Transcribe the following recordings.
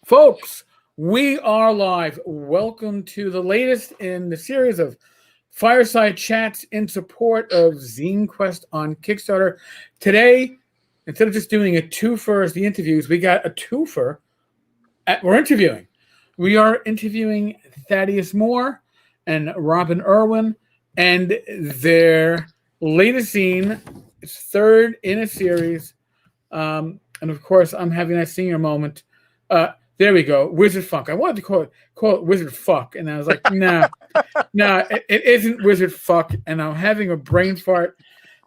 Folks, we are live. Welcome to the latest in the series of Fireside Chats in support of ZineQuest on Kickstarter. Today, instead of just doing a twofer as the interviews, we got a twofer. We're interviewing. We are interviewing Thaddeus Moore and Robin Irwin and their latest zine. It's third in a series. And of course, I'm having that senior moment. There we go, Wizard Funk. I wanted to call it Wizard Fuck, and I was like, no, it isn't Wizard Fuck. And I'm having a brain fart.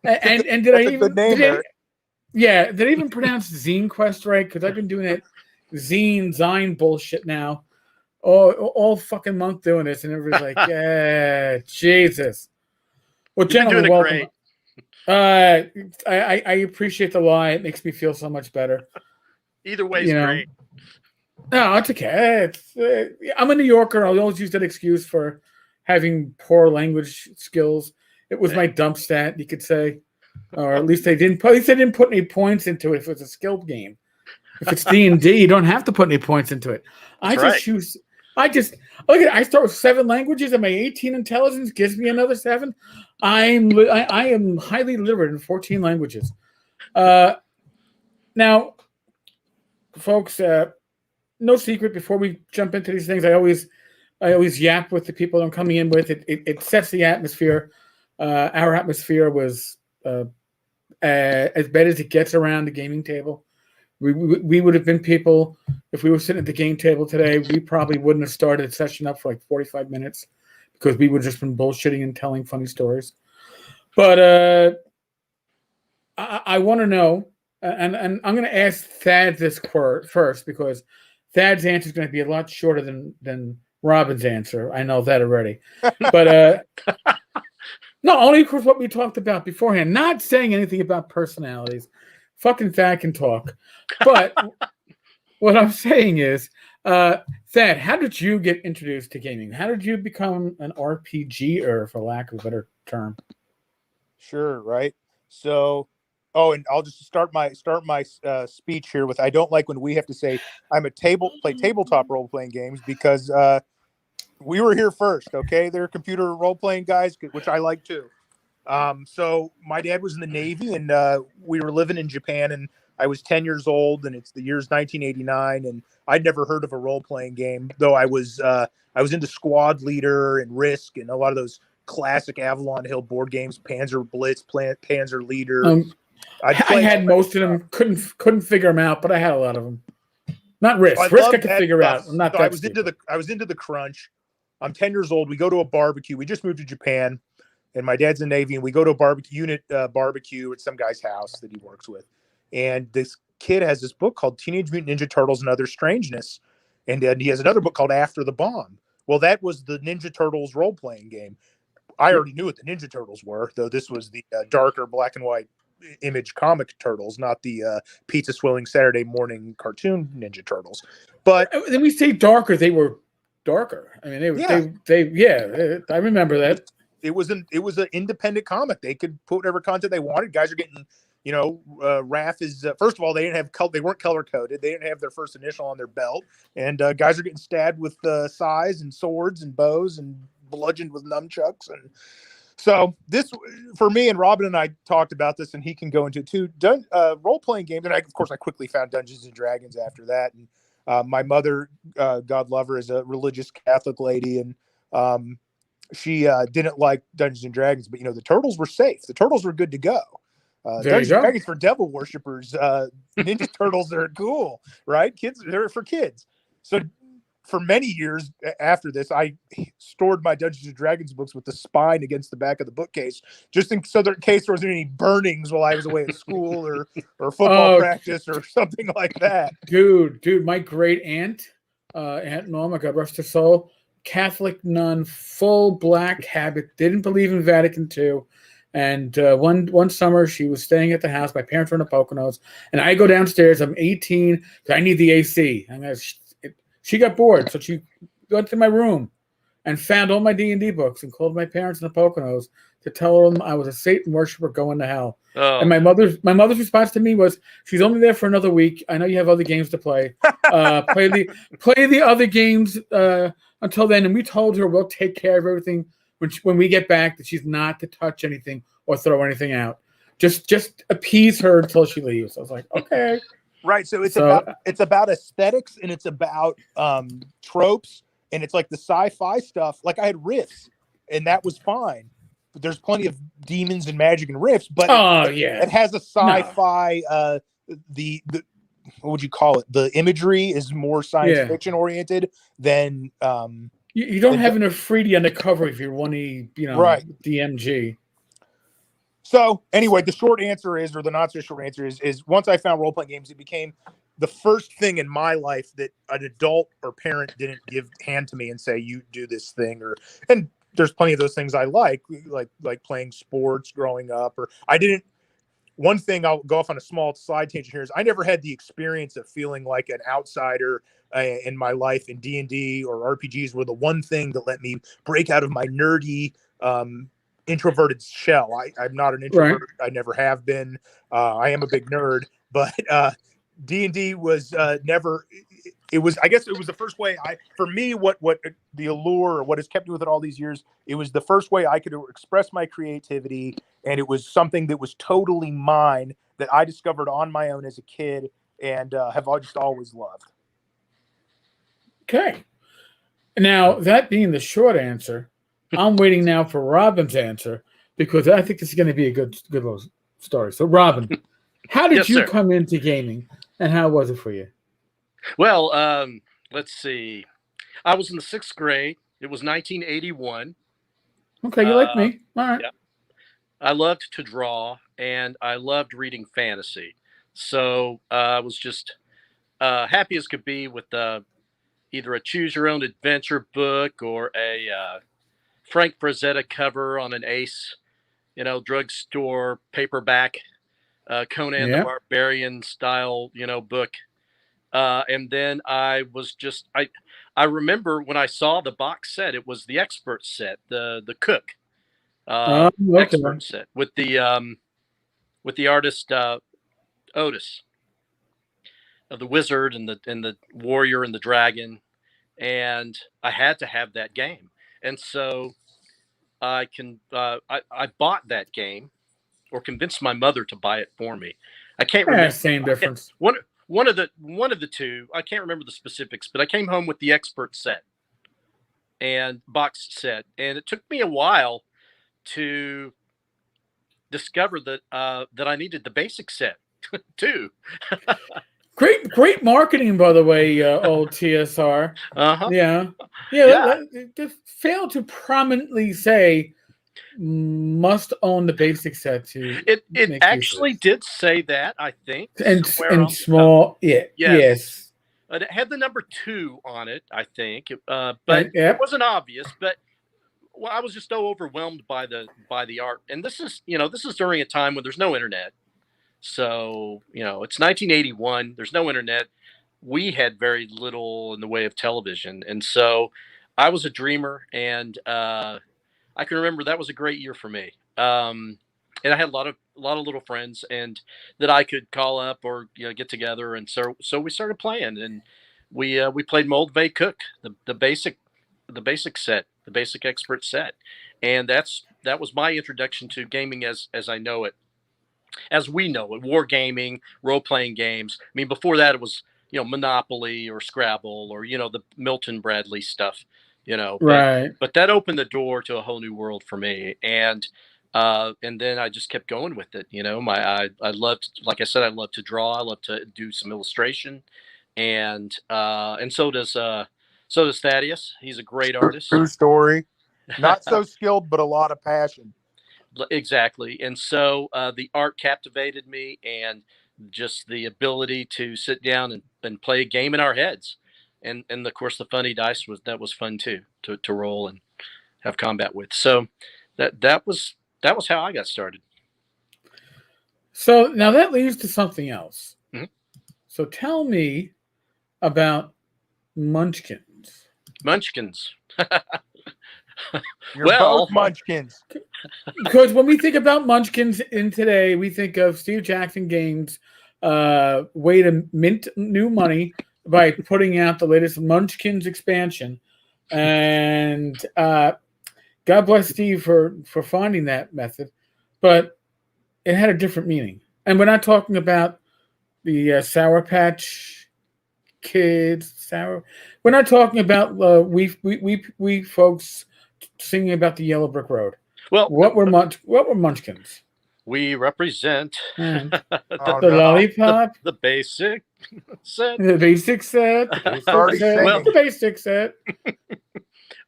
And did I even did I even pronounce ZineQuest right? Because I've been doing that zine bullshit now, all fucking month doing this, and everybody's like, yeah, Jesus. Well, gentlemen, welcome. I appreciate the lie. It makes me feel so much better. Either way is great. No, it's okay. I'm a New Yorker. I'll always use that excuse for having poor language skills. It was my dump stat, you could say, or at least they didn't put any points into it. If it's a skilled game, if it's D&D, you don't have to put any points into it. I start with 7 languages, and my 18 intelligence gives me another 7. I am highly literate in 14 languages. Now, folks, no secret. Before we jump into these things, I always yap with the people I'm coming in with. It sets the atmosphere. Our atmosphere was as bad as it gets around the gaming table. We would have been people, if we were sitting at the game table today, we probably wouldn't have started the session up for like 45 minutes because we would have just been bullshitting and telling funny stories. But I want to know, and I'm going to ask Thad this first because Thad's answer is going to be a lot shorter than Robin's answer. I know that already. But no, only because what we talked about beforehand. Not saying anything about personalities. Fucking Thad can talk. But what I'm saying is, Thad, how did you get introduced to gaming? How did you become an RPGer, for lack of a better term? Sure, right. So, and I'll just start my speech here with, I don't like when we have to say I'm a play tabletop role playing games because we were here first. Okay, they're computer role playing guys, which I like too. So my dad was in the Navy, and we were living in Japan, and I was 10 years old, and it's the year's 1989, and I'd never heard of a role playing game, though I was into Squad Leader and Risk and a lot of those classic Avalon Hill board games, Panzer Blitz, Panzer Leader. I had most of them. Couldn't figure them out, but I had a lot of them. Not Risk. Risk I could figure out. I'm not that. I was into the crunch. I'm 10 years old. We go to a barbecue. We just moved to Japan, and my dad's in the Navy, and we go to a barbecue at some guy's house that he works with. And this kid has this book called Teenage Mutant Ninja Turtles and Other Strangeness, and he has another book called After the Bomb. Well, that was the Ninja Turtles role playing game. I already knew what the Ninja Turtles were, though this was the darker black and white image comic turtles, not the pizza swilling Saturday morning cartoon Ninja Turtles. But when we say darker, they were darker. I mean, I remember that. It was an independent comic. They could put whatever content they wanted. Guys are getting, Raph is first of all, they weren't color coded. They didn't have their first initial on their belt, and guys are getting stabbed with sais and swords and bows and bludgeoned with nunchucks. And so this, for me, and Robin and I talked about this, and he can go into it too. Role playing games, and I quickly found Dungeons and Dragons after that. And my mother, God love her, is a religious Catholic lady, and she didn't like Dungeons and Dragons, but the turtles were safe. The turtles were good to go. Dungeons and Dragons for devil worshippers. Ninja Turtles are cool, right? They're for kids. So for many years after this, I stored my Dungeons and Dragons books with the spine against the back of the bookcase, just in case there was any burnings while I was away at school or football practice or something like that. Dude, my great aunt, Aunt Norma, God rest her soul, Catholic nun, full black habit, didn't believe in Vatican II. And one summer, she was staying at the house. My parents were in the Poconos, and I go downstairs. I'm 18. I need the AC. She got bored, so she went to my room and found all my D&D books and called my parents in the Poconos to tell them I was a Satan worshiper going to hell. Oh, And my mother's response to me was, "She's only there for another week. I know you have other games to play. Play the other games until then." And we told her we'll take care of everything when we get back. That she's not to touch anything or throw anything out. Just appease her until she leaves. I was like, okay. Right. So it's about aesthetics, and it's about tropes, and it's like the sci-fi stuff. Like I had riffs, and that was fine. But there's plenty of demons and magic and riffs, but it has a sci-fi the what would you call it? The imagery is more science fiction oriented than you don't have enough freedom on the cover if you're wanting, DMG. So anyway, the short answer is, or the not so short answer is once I found role-playing games, it became the first thing in my life that an adult or parent didn't hand to me and say, you do this thing. And there's plenty of those things I like playing sports growing up, or I didn't. One thing, I'll go off on a small side tangent here, is I never had the experience of feeling like an outsider in my life, and D&D or RPGs were the one thing that let me break out of my nerdy, introverted shell. I'm not an introvert. Right. I never have been. I am a big nerd, but D&D was never. It was. I guess it was the first way. For me, what the allure, or what has kept me with it all these years, it was the first way I could express my creativity, and it was something that was totally mine that I discovered on my own as a kid, and have just always loved. Okay. Now, that being the short answer, I'm waiting now for Robin's answer, because I think this is going to be a good little story. So, Robin, how did you come into gaming, and how was it for you? Well, let's see. I was in the 6th grade. It was 1981. Okay, you like me. All right. Yeah. I loved to draw, and I loved reading fantasy. So I was just happy as could be with either a choose-your-own-adventure book or a Frank Frazetta cover on an Ace, drugstore paperback, Conan the Barbarian style, book. And then I was just, I remember when I saw the box set, it was the expert set, the Cook expert set with the artist Otis of the Wizard and the Warrior and the Dragon, and I had to have that game, and so I bought that game, or convinced my mother to buy it for me. I can't remember. Same difference. One of the two, I can't remember the specifics, but I came home with the expert set and box set, and it took me a while to discover that I needed the basic set too. Great marketing, by the way, old TSR. Yeah. Just failed to prominently say must own the basic set to. It actually did say that, I think, and small. Yes. It had the number 2 on it, I think, but it wasn't obvious. But I was just so overwhelmed by the art, and this is during a time when there's no internet. So it's 1981. There's no internet. We had very little in the way of television, and so I was a dreamer, and I can remember that was a great year for me. And I had a lot of little friends, and that I could call up or get together, and so we started playing, and we played Moldvay Cook, the basic set, the basic expert set, and that was my introduction to gaming as I know it, as we know it, wargaming, role playing games. I mean, before that it was Monopoly or Scrabble or the Milton Bradley stuff. Right. But that opened the door to a whole new world for me, and then I just kept going with it. I loved, like I said, I love to draw. I love to do some illustration, and so does Thaddeus. He's a great artist. True story. Not so skilled, but a lot of passion. Exactly, and so the art captivated me, and just the ability to sit down and play a game in our heads. And of course the funny dice was fun too, to roll and have combat with. So that was how I got started. So now that leads to something else. Mm-hmm. So tell me about Munchkins. Munchkins. You're Well- both munchkins. Because when we think about Munchkins in today, we think of Steve Jackson Games' way to mint new money by putting out the latest Munchkins expansion. And God bless Steve for finding that method. But it had a different meaning. And we're not talking about the Sour Patch Kids. We're not talking about we folks singing about the Yellow Brick Road. Well, What were Munchkins? we represent And Oh, the no. lollipop, the basic set. the basic set, the basic already set, singing. the basic set.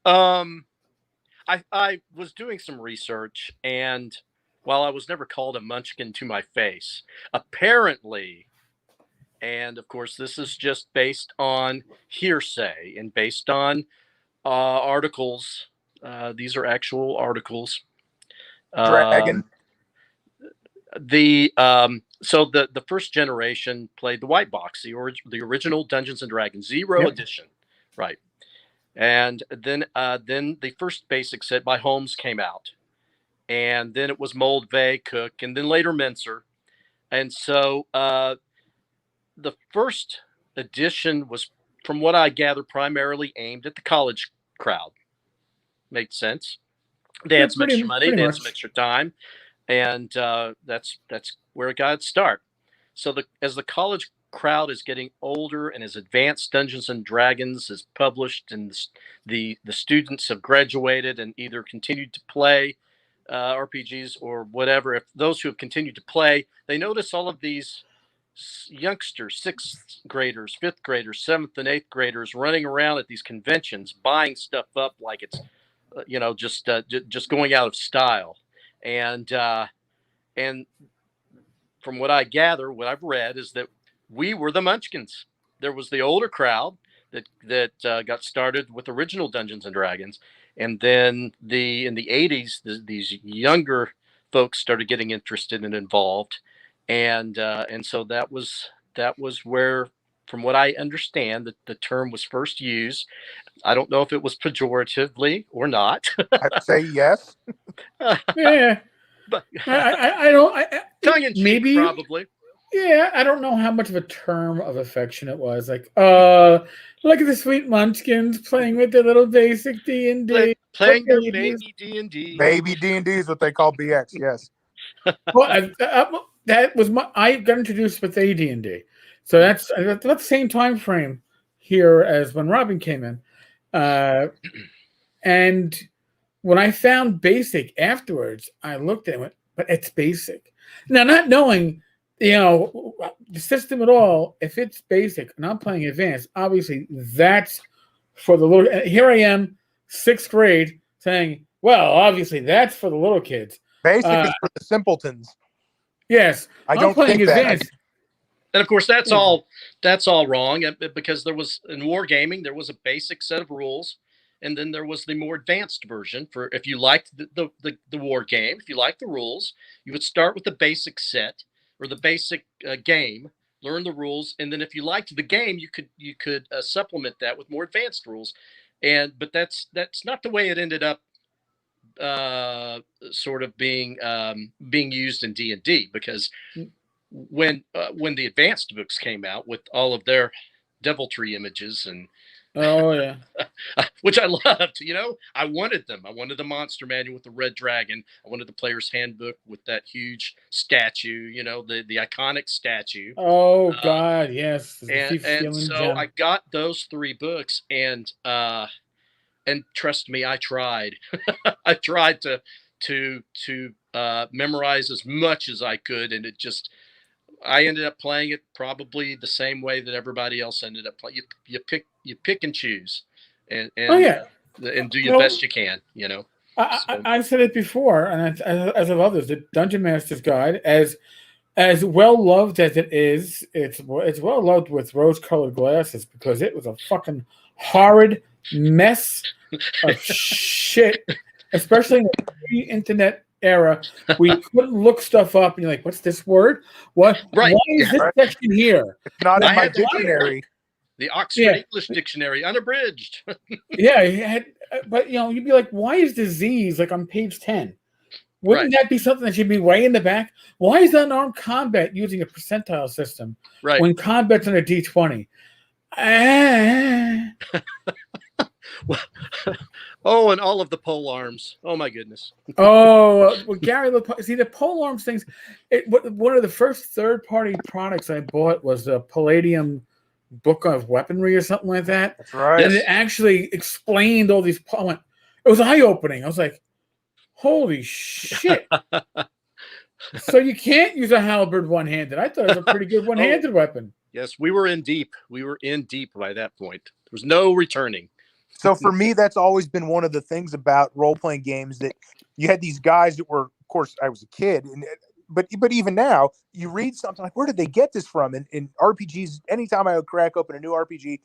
I was doing some research, and while I was never called a munchkin to my face, apparently, and of course this is just based on hearsay and based on articles. These are actual articles. Dragon. So the first generation played the white box, the original Dungeons and Dragons Zero Yep. edition, right? And then the first basic set by Holmes came out, and then it was Mold, Vey, Cook, and then later Menser. And so the first edition was, from what I gather, primarily aimed at the college crowd. Makes sense. They had some extra money, they had some extra time, and that's where it got its start. So as the college crowd is getting older and as Advanced Dungeons and Dragons is published and the students have graduated and either continued to play RPGs or whatever, if those who have continued to play, they notice all of these youngsters, 6th graders, 5th graders, 7th and 8th graders running around at these conventions buying stuff up like it's just going out of style. And from what I gather, what I've read is that we were the munchkins. There was the older crowd that got started with original Dungeons and Dragons, and then in the 80s, these younger folks started getting interested and involved, and so that was where, from what I understand, the term was first used. I don't know if it was pejoratively or not. I'd say yes. Yeah, But I don't. tongue in cheek, maybe probably. Yeah, I don't know how much of a term of affection it was. Like, look at the sweet munchkins playing with their little basic D&D. Playing their baby D&D. Baby D&D is what they call BX. Yes. Well, that was I got introduced with AD&D, so that's about the same time frame here as when Robin came in, and when I found basic afterwards, I looked at it and went, but it's basic. Now, not knowing the system at all, if it's basic and I'm playing advanced, obviously that's for the little. Here I am, 6th grade, saying, well, obviously that's for the little kids. Basic is for the simpletons. Yes, I don't playing think that. advanced. And of course, that's all wrong, because there was, in wargaming, there was a basic set of rules, and then there was the more advanced version for if you liked the war game, if you liked the rules, you would start with the basic set or the basic game, learn the rules, and then if you liked the game, you could supplement that with more advanced rules. But that's not the way it ended up sort of being used in D&D, because when the advanced books came out with all of their deviltry images and which I loved, I wanted them. I wanted the monster manual with the red dragon. I wanted the player's handbook with that huge statue, the iconic statue. Oh God, yes. And so I got those 3 books, and trust me, I tried. I tried to memorize as much as I could, and I ended up playing it probably the same way that everybody else ended up playing. You pick and choose, and do your best you can. I've said it before, and as of others, the Dungeon Master's Guide, as well loved as it is, it's well loved with rose-colored glasses, because it was a fucking horrid mess of shit, especially in the pre-internet era. We couldn't look stuff up, and you're like, "What's this word? What? Right. Why is this section here?" It's not in my dictionary. The Oxford Yeah. English Dictionary, unabridged. Yeah, he had, but you'd be like, why is disease like on page 10? Wouldn't that be something that should be way in the back? Why is unarmed combat using a percentile system Right. when combat's on a D20? Oh, and all of the pole arms. Oh my goodness. Well, Gary, see the pole arms things. One of the first third-party products I bought was the Palladium Book of Weaponry or something like that. That's right. And it actually explained all these. It was eye-opening. I was like, holy shit. So you can't use a halberd one-handed. I thought it was a pretty good one-handed weapon. Yes, we were in deep. We were in deep by that point. There was no returning. So for me, that's always been one of the things about role-playing games, that you had these guys that were, of course, I was a kid, but even now, you read something like, where did they get this from? And in RPGs, anytime I would crack open a new RPG,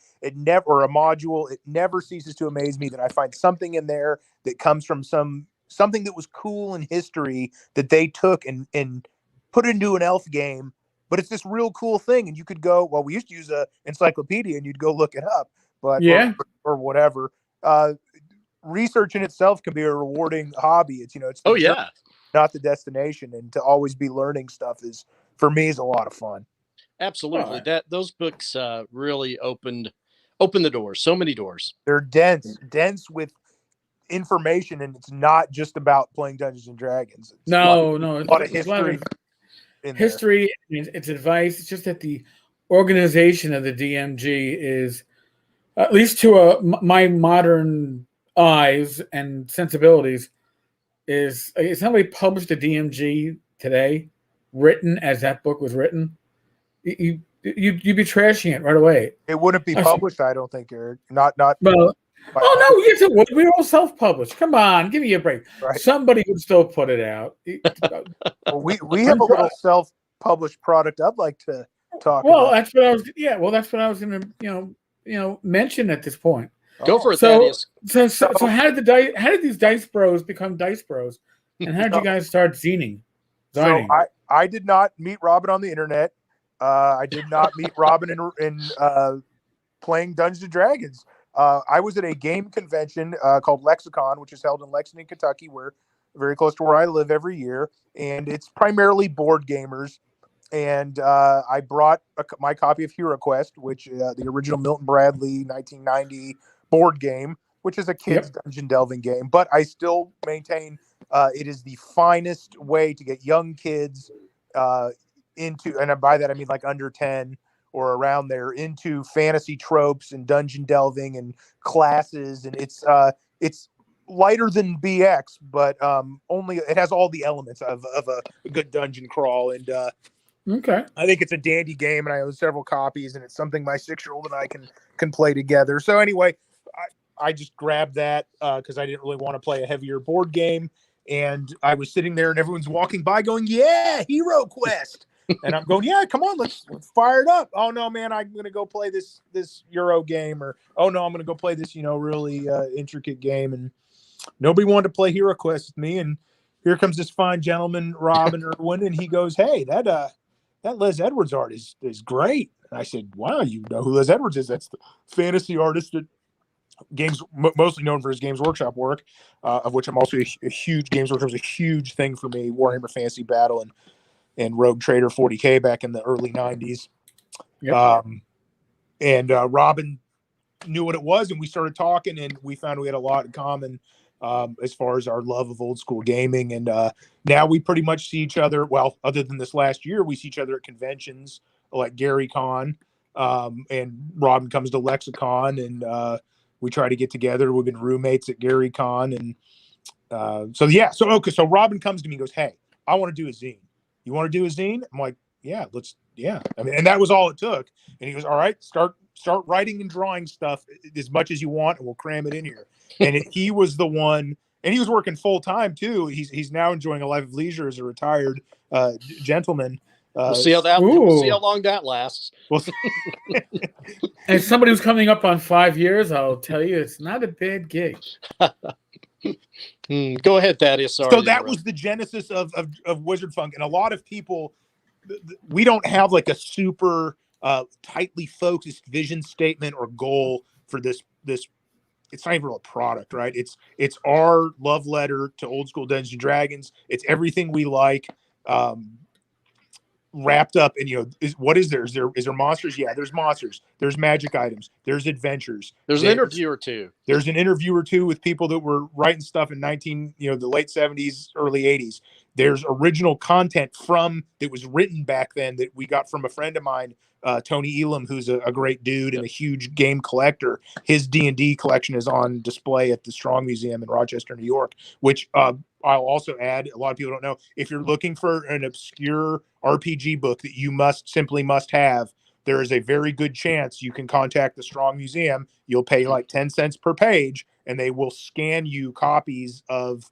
or a module, it never ceases to amaze me that I find something in there that comes from something that was cool in history that they took and put into an elf game. But it's this real cool thing, and you could go, well, we used to use a encyclopedia, and you'd go look it up, but yeah, or whatever. Research in itself can be a rewarding hobby. It's it's not the destination, and to always be learning stuff for me is a lot of fun. Absolutely, those books really opened the doors. So many doors. They're dense with information, and it's not just about playing Dungeons and Dragons. It's a lot of history. History, it's advice. It's just that the organization of the DMG is, at least to my modern eyes and sensibilities, is if somebody published a DMG today, written as that book was written, you'd be trashing it right away. It wouldn't be published, I don't think, Eric. Not. Well, no, we're all self-published. Come on, give me a break. Right. Somebody would still put it out. Well, we have a little self-published product I'd like to talk about. That's what I was going to mention at this point. Go for it, Thaddeus. So how did these Dice Bros become Dice Bros? And how did you guys start zining? So I did not meet Robin on the internet. I did not meet Robin in playing Dungeons and Dragons. I was at a game convention called Lexicon, which is held in Lexington, Kentucky, very close to where I live every year, and it's primarily board gamers. And I brought my copy of HeroQuest, which the original Milton Bradley 1990 board game, which is a kid's dungeon delving game. But I still maintain it is the finest way to get young kids into, and by that I mean like under 10 or around there, into fantasy tropes and dungeon delving and classes. And it's lighter than BX, but only it has all the elements of a good dungeon crawl. And okay, I think it's a dandy game, and I own several copies, and it's something my 6-year-old and I can play together. So anyway, I just grabbed that because I didn't really want to play a heavier board game. And I was sitting there, and everyone's walking by going, "Yeah, HeroQuest." And I'm going, "Yeah, come on, let's fire it up." "Oh no, man, I'm gonna go play this Euro game," or "Oh no, I'm gonna go play this really intricate game." And nobody wanted to play HeroQuest with me. And here comes this fine gentleman, Robin Irwin, and he goes, "Hey, that Les Edwards art is great." And I said, "Wow, you know who Les Edwards is? That's the fantasy artist that mostly known for his Games Workshop work, of which I'm also a huge Games Workshop was a huge thing for me. Warhammer Fantasy Battle and Rogue Trader 40K back in the early 90s. Yep. And Robin knew what it was, and we started talking, and we found we had a lot in common as far as our love of old school gaming. And now we pretty much see each other. Well, other than this last year, we see each other at conventions like Gary Con, and Robin comes to Lexicon, and we try to get together. We've been roommates at Gary Con. And so Robin comes to me and goes, "Hey, I want to do a zine. You want to do a zine?" I'm like, "Yeah, yeah." I mean, and that was all it took. And he goes, "All right, start writing and drawing stuff as much as you want, and we'll cram it in here." And he was the one, and he was working full time too. He's now enjoying a life of leisure as a retired gentleman. We'll see how long that lasts. As somebody who's coming up on 5 years, I'll tell you, it's not a bad gig. Go ahead, Thaddeus. Sorry. So that was the genesis of Wizard Funk. And a lot of people, we don't have like a super tightly focused vision statement or goal for this. It's not even a product, right? It's our love letter to old school Dungeons and Dragons. It's everything we like. Wrapped up in, what is there? Is there monsters? Yeah, there's monsters. There's magic items. There's adventures. There's an interview or two. There's an interview or two with people that were writing stuff in the late 70s, early 80s. There's original content that was written back then that we got from a friend of mine, Tony Elam, who's a great dude and a huge game collector. His D&D collection is on display at the Strong Museum in Rochester, New York, which I'll also add, a lot of people don't know, if you're looking for an obscure RPG book that you must have, there is a very good chance you can contact the Strong Museum. You'll pay like 10 cents per page, and they will scan you copies of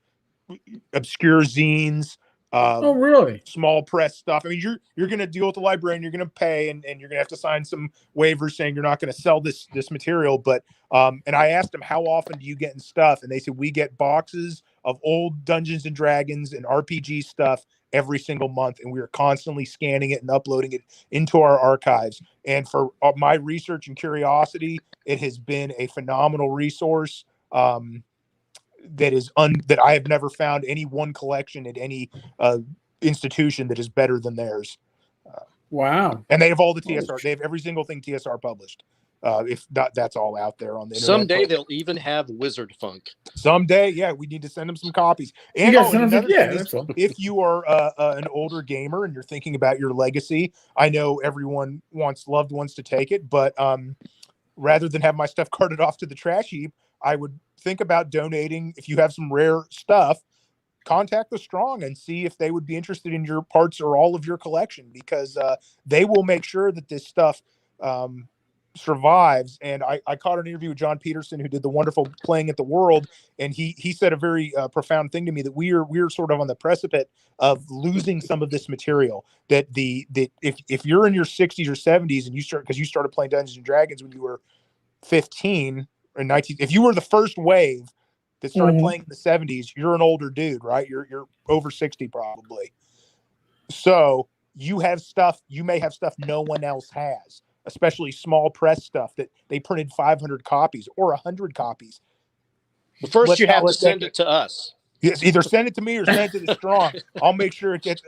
obscure zines. Oh, really? Small press stuff. I mean, you're going to deal with the librarian. You're going to pay, and you're going to have to sign some waivers saying you're not going to sell this material. But and I asked them, how often do you get in stuff? And they said, we get boxes of old Dungeons and Dragons and RPG stuff every single month, and we are constantly scanning it and uploading it into our archives. And for my research and curiosity, it has been a phenomenal resource. That I have never found any one collection at any institution that is better than theirs. Wow. And they have all the TSR. They have every single thing TSR published. If not, that's all out there on the internet. Someday they'll even have Wizard Funk. Someday, yeah, we need to send them some copies. And if you are an older gamer and you're thinking about your legacy, I know everyone wants loved ones to take it, but rather than have my stuff carted off to the trash heap, I would think about donating. If you have some rare stuff, contact the Strong and see if they would be interested in your parts or all of your collection, because they will make sure that this stuff survives. And I caught an interview with John Peterson, who did the wonderful Playing at the World, and he said a very profound thing to me, that we're sort of on the precipice of losing some of this material. That if you're in your 60s or 70s and you started playing Dungeons and Dragons when you were 15 or 19, if you were the first wave that started playing in the 70s, you're an older dude, right? You're over 60 probably. So you may have stuff no one else has, especially small press stuff that they printed 500 copies or 100 copies. But first you have to send it to us. Yes, either send it to me or send it to the Strong. I'll make sure it gets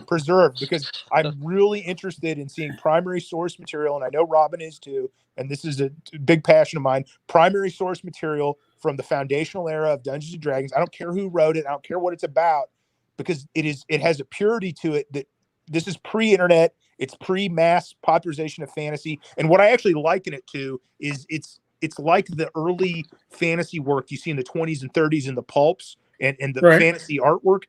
preserved, because I'm really interested in seeing primary source material, and I know Robin is too. And this is a big passion of mine. Primary source material from the foundational era of Dungeons and Dragons. I don't care who wrote it. I don't care what it's about, because it has a purity to it that this is pre-internet. It's pre-mass popularization of fantasy. And what I actually liken it to is it's like the early fantasy work you see in the 20s and 30s in the pulps and the fantasy artwork.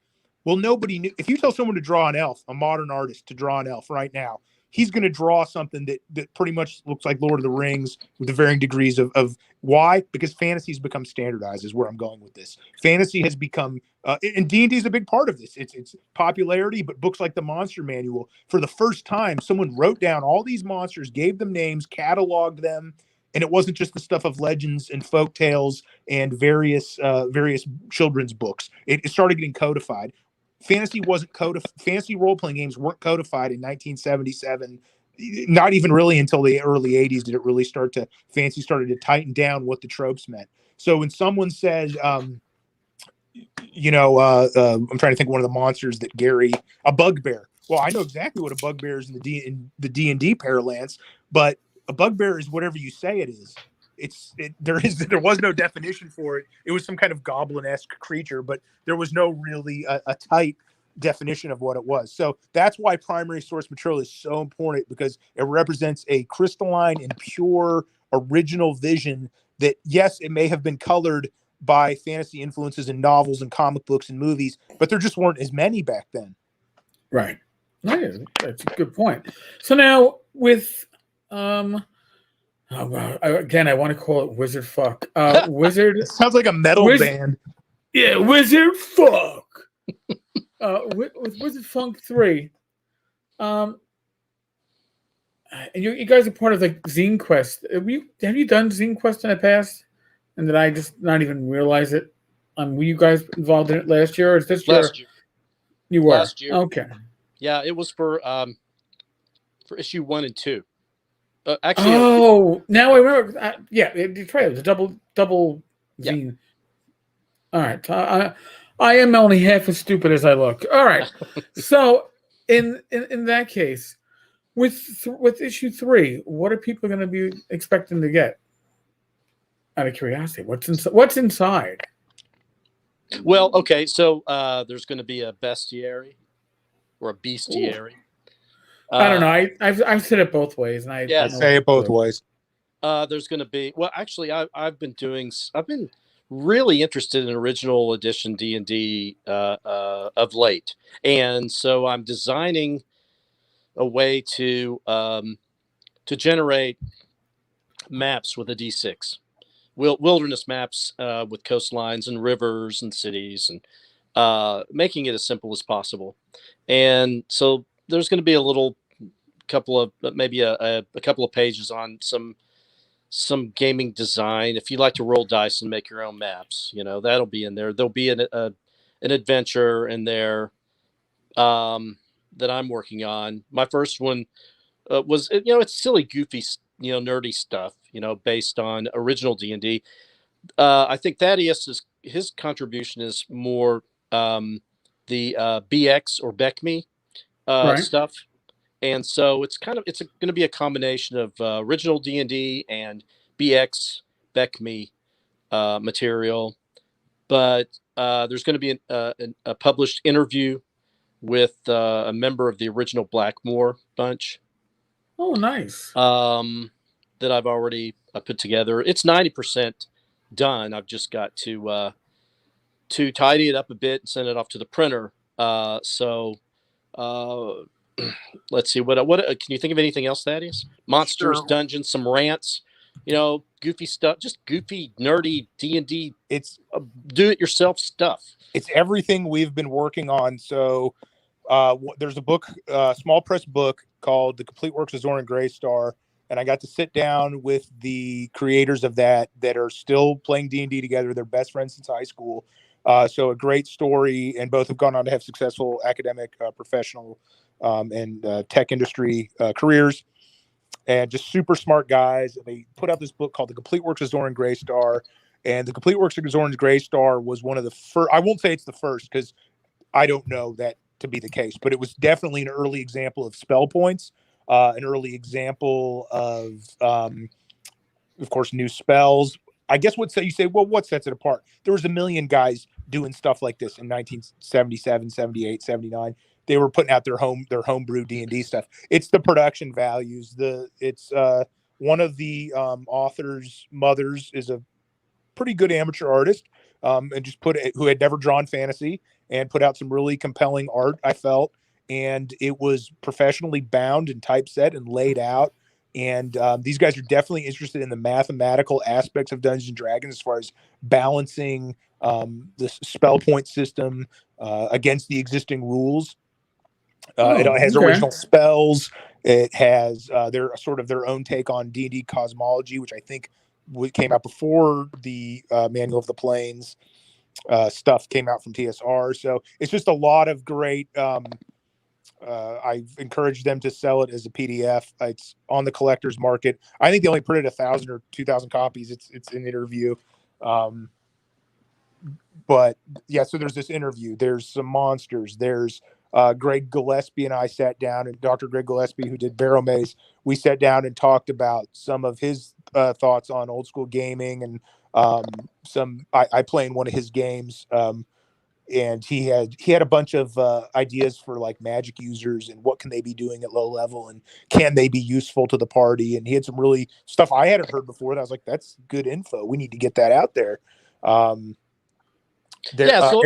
Well, nobody knew. If you tell someone to draw an elf, a modern artist to draw an elf right now, he's going to draw something that pretty much looks like Lord of the Rings, with the varying degrees of why? Because fantasy has become standardized, is where I'm going with this. Fantasy has become, and D&D is a big part of this. It's popularity, but books like the Monster Manual, for the first time, someone wrote down all these monsters, gave them names, cataloged them, and it wasn't just the stuff of legends and folk tales and various children's books. It started getting codified. Fantasy wasn't codified. Fantasy role-playing games weren't codified in 1977. Not even really until the early 80s did it really fantasy started to tighten down what the tropes meant. So when someone says, I'm trying to think of one of the monsters that a bugbear. Well, I know exactly what a bugbear is in the D&D parlance, but a bugbear is whatever you say it is. There was no definition for it. It was some kind of goblin-esque creature, but there was no really a tight definition of what it was. So that's why primary source material is so important, because it represents a crystalline and pure original vision that, yes, it may have been colored by fantasy influences in novels and comic books and movies, but there just weren't as many back then. Right. Yeah, that's a good point. So now with again, I want to call it Wizard Fuck. Wizard. It sounds like a metal band. Yeah, Wizard Fuck. With Wizard Funk 3. And you guys are part of like ZineQuest. Have you done ZineQuest in the past? And did I just not even realize it? Were you guys involved in it last year, or is this last year? You were last year. Okay. Yeah, it was for for issue 1 and 2. Actually, now I remember. Yeah, Detroit. It was a double Yeah. zine. All right, I am only half as stupid as I look. All right, so in that case, with issue 3, what are people going to be expecting to get? Out of curiosity, what's inside? well, okay, so there's going to be a bestiary or a bestiary. I don't know. I've said it both ways, and I Yes. say it both ways. There's going to be, well, actually, I've been really interested in original edition D&D of late, and so I'm designing a way to generate maps with a D6, wilderness maps with coastlines and rivers and cities, and making it as simple as possible. And so there's going to be a little couple of maybe a couple of pages on some gaming design. If you like to roll dice and make your own maps, that'll be in there. There'll be an adventure in there that I'm working on. My first one was, it's silly, goofy, nerdy stuff, based on original D&D. I think Thaddeus his contribution is more the BX or BECME Right. stuff. And so it's going to be a combination of original D&D and BX BECME material, but there's going to be a published interview with a member of the original Blackmore bunch. Oh, nice. That I've already put together. It's 90% done. I've just got to tidy it up a bit and send it off to the printer. Let's see, what can you think of anything else, Thaddeus? Monsters, Sure. dungeons, some rants, goofy stuff, just goofy, nerdy D&D. It's do-it-yourself stuff. It's everything we've been working on. So there's a book, small press book called The Complete Works of Zoran Graystar, and I got to sit down with the creators of that are still playing D&D together. They're best friends since high school. So a great story, and both have gone on to have successful academic, professional, and tech industry careers, and just super smart guys. And they put out this book called The Complete Works of Zoran Graystar, and The Complete Works of Zoran Graystar was one of the first. I won't say it's the first, because I don't know that to be the case, but it was definitely an early example of spell points, an early example of course, new spells. I guess you say, well, what sets it apart? There was a million guys doing stuff like this in 1977, 78, 79. They were putting out their homebrew D&D stuff. It's the production values. It's one of the author's mothers is a pretty good amateur artist, and just who had never drawn fantasy, and put out some really compelling art, I felt. And it was professionally bound and typeset and laid out. And these guys are definitely interested in the mathematical aspects of Dungeons and Dragons, as far as balancing the spell point system against the existing rules. It has original spells. It has their own take on D&D cosmology, which I think came out before the Manual of the Planes stuff came out from TSR. So it's just a lot of great. I've encouraged them to sell it as a PDF. It's on the collector's market. I think they only printed 1,000 or 2,000 copies. It's an interview. But yeah, so there's this interview. There's some monsters. There's Greg Gillespie and I sat down, and Dr. Greg Gillespie, who did Barrow Maze, we sat down and talked about some of his thoughts on old school gaming, and I play in one of his games. And he had a bunch of ideas for like magic users and what can they be doing at low level, and can they be useful to the party. And he had some really stuff I hadn't heard before. And I was like, that's good info. We need to get that out there. So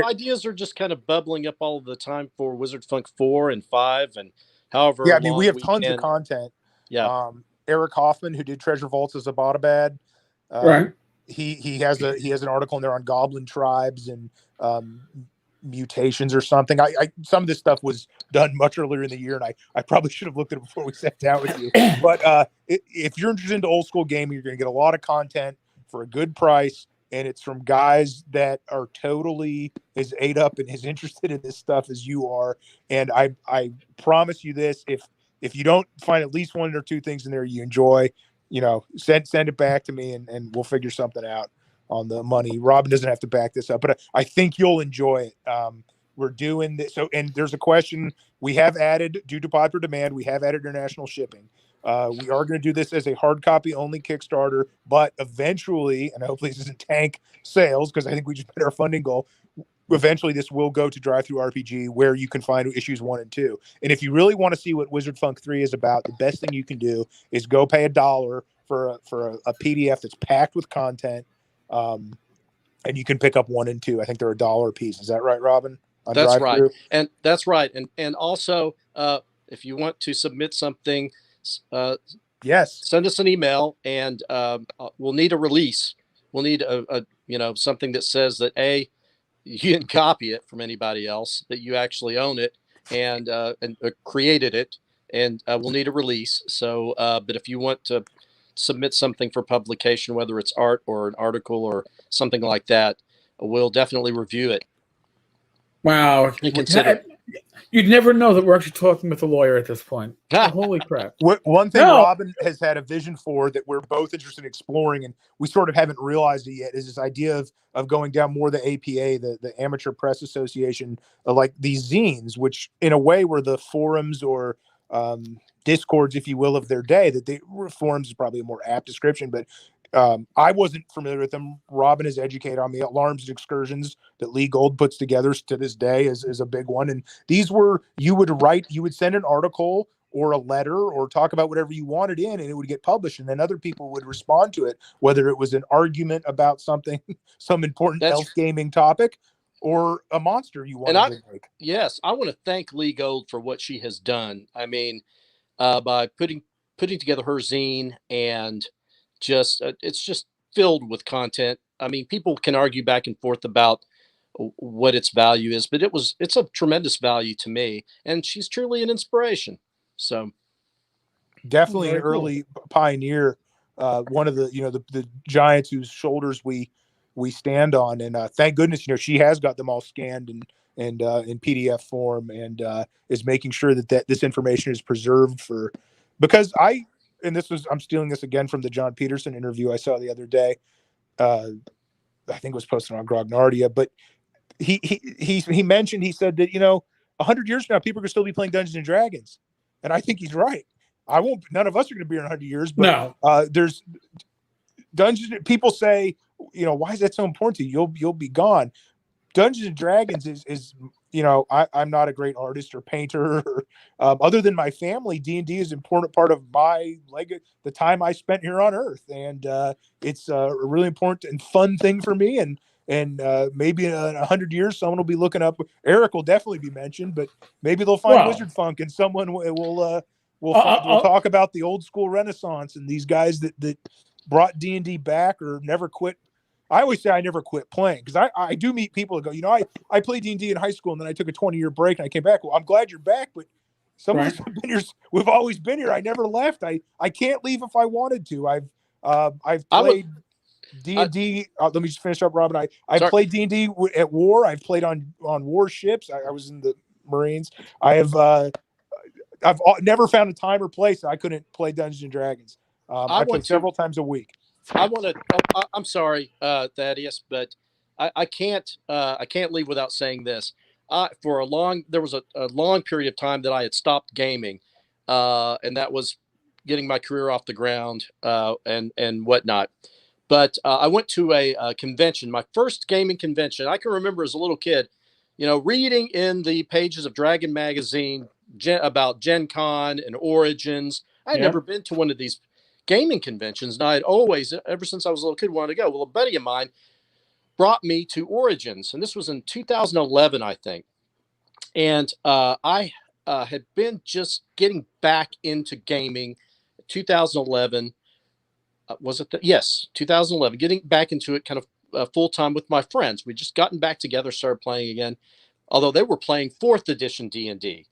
ideas are just kind of bubbling up all of the time for Wizard Funk 4 and 5 and however. Yeah, I mean, we have tons of content. Yeah. Eric Hoffman, who did Treasure Vaults as a Bottabad, right. He has an article in there on goblin tribes and mutations or something. Some of this stuff was done much earlier in the year, and I probably should have looked at it before we sat down with you. But if you're interested in old school gaming, you're going to get a lot of content for a good price, and it's from guys that are totally as ate up and as interested in this stuff as you are. And I promise you this: if if you don't find at least one or two things in there you enjoy, send it back to me and we'll figure something out on the money. Robin doesn't have to back this up, but I think you'll enjoy it. We're doing this. So, and there's a question we have added due to popular demand. We have added international shipping. We are going to do this as a hard copy only Kickstarter, but eventually, and hopefully this doesn't tank sales because I think we just hit our funding goal. Eventually, this will go to Drive-Thru RPG, where you can find issues 1 and 2. And if you really want to see what Wizard Funk 3 is about, the best thing you can do is go pay $1 for a PDF that's packed with content, and you can pick up 1 and 2. I think they're $1 a piece. Is that right, Robin? That's right, and that's right. And also, if you want to submit something, yes, send us an email, and we'll need a release. We'll need a something that says that you didn't copy it from anybody else, that you actually own it and created it, and we'll need a release. So, but if you want to submit something for publication, whether it's art or an article or something like that, we'll definitely review it. Wow. You'd never know that we're actually talking with a lawyer at this point. Holy crap. One thing Robin has had a vision for that we're both interested in exploring, and we sort of haven't realized it yet, is this idea of going down more the APA, the Amateur Press Association, like these zines, which in a way were the forums or discords, if you will, of their day. Forums is probably a more apt description, but I wasn't familiar with them. Robin has educated on me. Alarms and Excursions that Lee Gold puts together to this day is a big one. And these were, you would send an article or a letter or talk about whatever you wanted in, and it would get published. And then other people would respond to it, whether it was an argument about something, some important elf gaming topic, or a monster you wanted to make. Yes, I want to thank Lee Gold for what she has done. I mean, by putting together her zine, and it's just filled with content. I mean, people can argue back and forth about what its value is, but it's a tremendous value to me, and she's truly an inspiration. So definitely an early pioneer, one of the the giants whose shoulders we stand on, and thank goodness she has got them all scanned and in PDF form, and is making sure that this information is preserved because I'm stealing this again from the John Peterson interview I saw the other day. I think it was posted on Grognardia, but he mentioned, he said that 100 years from now people are going to still be playing Dungeons and Dragons, and I think he's right. None of us are going to be here in 100 years, but there's Dungeons. People say, why is that so important to you? You'll be gone. Dungeons and Dragons is I'm not a great artist or painter, other than my family. D&D is an important part of my the time I spent here on Earth, and it's a really important and fun thing for me. And maybe in 100 years, someone will be looking up. Eric will definitely be mentioned, but maybe they'll find Wizard Funk, and someone will talk about the old school Renaissance and these guys that brought D&D back or never quit. I always say I never quit playing, because I do meet people that go, I played D&D in high school, and then I took a 20-year break and I came back. Well, I'm glad you're back, but some of us have been here. We've always been here. I never left. I can't leave if I wanted to. I've played D&D. Let me just finish up, Robin. I played D&D at war. I've played on war ships. I was in the Marines. I've never found a time or place I couldn't play Dungeons and Dragons. I play several times a week. I'm sorry, Thaddeus, but I can't leave without saying this. There was a long period of time that I had stopped gaming, and that was getting my career off the ground, and whatnot. But I went to a convention, my first gaming convention. I can remember as a little kid, reading in the pages of Dragon Magazine about Gen Con and Origins. I had never been to one of these gaming conventions, and I had always, ever since I was a little kid, wanted to go. Well, a buddy of mine brought me to Origins, and this was in 2011, I think. And I had been just getting back into gaming. 2011, was it? Yes, 2011. Getting back into it kind of full time with my friends. We'd just gotten back together, started playing again. Although they were playing 4th edition D&D,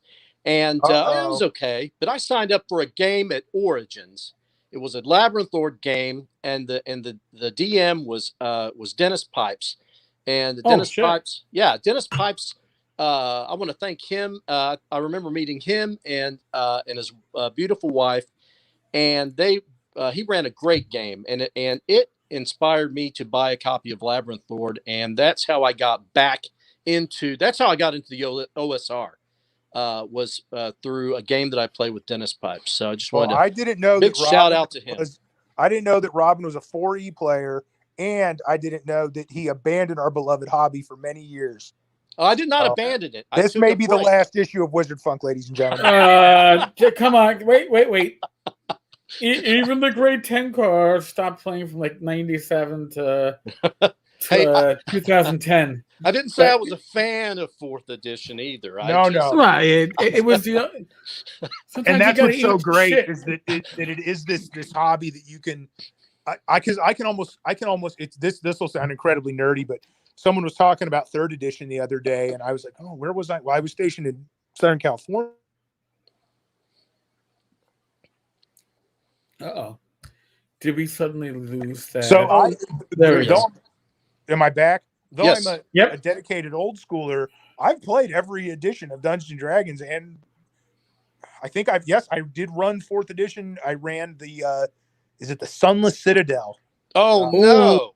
and it was okay. But I signed up for a game at Origins. It was a Labyrinth Lord game, and the DM was Dennis Pipes, and Dennis Pipes I want to thank him. I remember meeting him and his beautiful wife, and he ran a great game, and it inspired me to buy a copy of Labyrinth Lord, and that's how I got into the OSR. Was through a game that I played with Dennis Pipes. So I just wanted to I didn't know big that Robin shout out to him. I didn't know that Robin was a 4E player, and I didn't know that he abandoned our beloved hobby for many years. Oh, I did not abandon it. This may be the last issue of Wizard Funk, ladies and gentlemen. Come on, wait. Even the great Tenkar stopped playing from like 97 to 2010. I didn't say I was a fan of 4th edition either. No. Right. It was and that's what's so great is that it is this hobby that you can. I can almost. This will sound incredibly nerdy, but someone was talking about 3rd edition the other day, and I was like, oh, where was I? Well, I was stationed in Southern California. Uh-oh. Did we suddenly lose that? So there we go. Am I back? Though yes. I'm a dedicated old schooler, I've played every edition of Dungeons and Dragons, and I think I did run 4th edition. I ran the is it the Sunless Citadel? Oh no.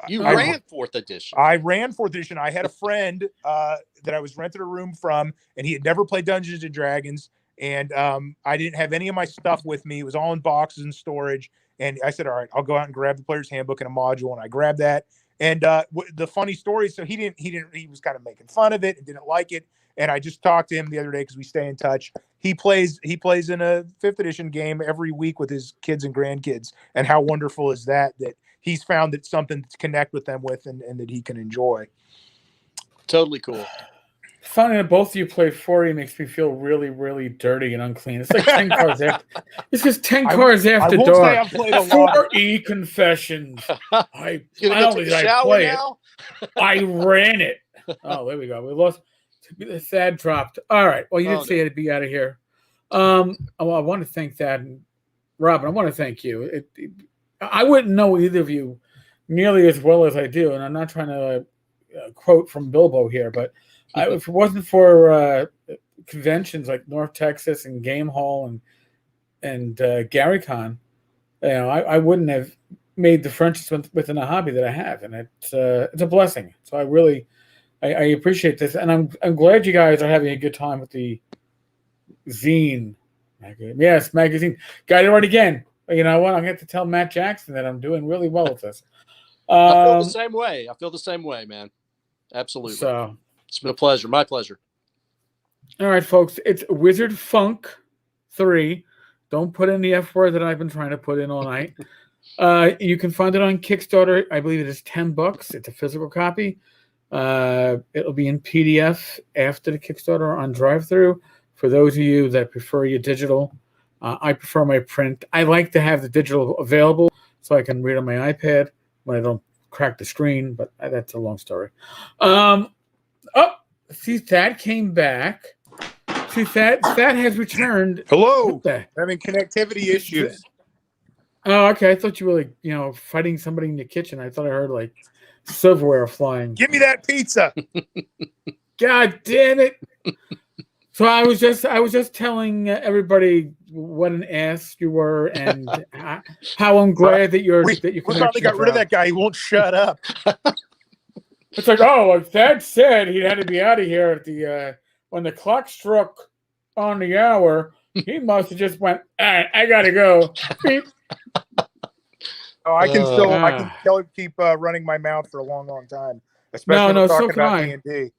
You ran 4th edition. I ran 4th edition. I had a friend that I was renting a room from, and he had never played Dungeons and Dragons. And I didn't have any of my stuff with me. It was all in boxes and storage. And I said, all right, I'll go out and grab the player's handbook and a module. And I grabbed that. And the funny story, so he was kind of making fun of it and didn't like it. And I just talked to him the other day because we stay in touch. He plays in a 5th edition game every week with his kids and grandkids. And how wonderful is that he's found that something to connect with them with and that he can enjoy. Totally cool. Finding that both of you play 4E makes me feel really, really dirty and unclean. It's like 10 cars after. It's just 10 cars after dark. Say I've played a lot. 4E confessions. I ran it. Oh, there we go. We lost. The sad dropped. All right. Well, you did say to be out of here. I want to thank that. And Robin, I want to thank you. I wouldn't know either of you nearly as well as I do, and I'm not trying to quote from Bilbo here, but if it wasn't for conventions like North Texas and Game Hall and GaryCon, I wouldn't have made the friendships within a hobby that I have, and it's a blessing. So I appreciate this, and I'm glad you guys are having a good time with the zine. Yes, magazine. Got it right again. You know what? I'm going to have to tell Matt Jackson that I'm doing really well with this. I feel the same way, man. Absolutely. So it's been a pleasure. My pleasure. All right, folks. It's Wizard Funk 3. Don't put in the F word that I've been trying to put in all night. You can find it on Kickstarter. I believe it is $10. It's a physical copy. It'll be in PDF after the Kickstarter on drive-thru. For those of you that prefer your digital, I prefer my print. I like to have the digital available so I can read on my iPad when I don't crack the screen, but that's a long story. See, Thad came back. See, Thad has returned. Hello. Having connectivity issues. Oh, okay. I thought you were like, fighting somebody in the kitchen. I thought I heard like silverware flying. Give me that pizza. God damn it. So I was just telling everybody what an ass you were and how I'm glad that you finally got rid of that guy. He won't shut up. It's like, Thad said he had to be out of here at the when the clock struck on the hour. He must have just went, I gotta go. Beep. I can keep running my mouth for a long, long time. Especially when talking about D&D.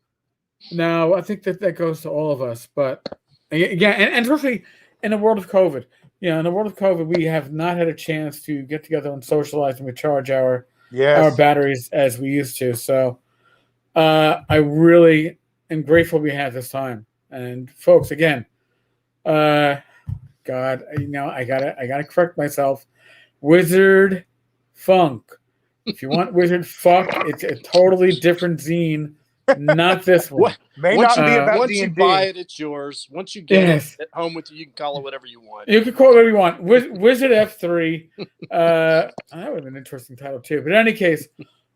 No, I think that goes to all of us. But again, and especially in the world of COVID. In the world of COVID, we have not had a chance to get together and socialize and recharge our batteries as we used to. So I really am grateful we had this time. And folks, again, God, I gotta correct myself. Wizard Funk. If you want Wizard Fuck, it's a totally different zine. Not this one. Once you buy it, it's yours. Once you get it at home with you, you can call it whatever you want. You can call it whatever you want. Wizard F3. That would have been an interesting title too. But in any case,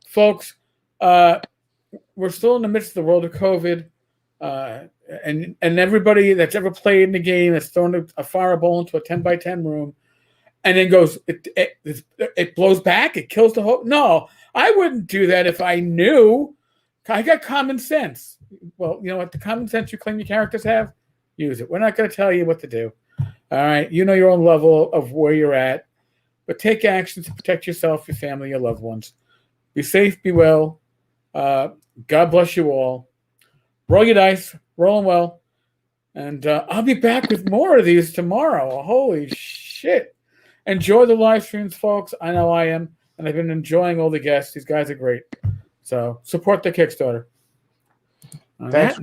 folks, we're still in the midst of the world of COVID. And everybody that's ever played in the game that's thrown a fireball into a 10x10 room and then goes, it blows back, it kills the whole. No, I wouldn't do that if I knew. I got common sense. Well, you know what? The common sense you claim your characters have, use it. We're not going to tell you what to do. All right? You know your own level of where you're at, but take action to protect yourself, your family, your loved ones. Be safe, be well. God bless you all. Roll your dice, roll them well. And I'll be back with more of these tomorrow. Holy shit. Enjoy the live streams, folks. I know I am. And I've been enjoying all the guests. These guys are great. So support the Kickstarter. On Thanks that note,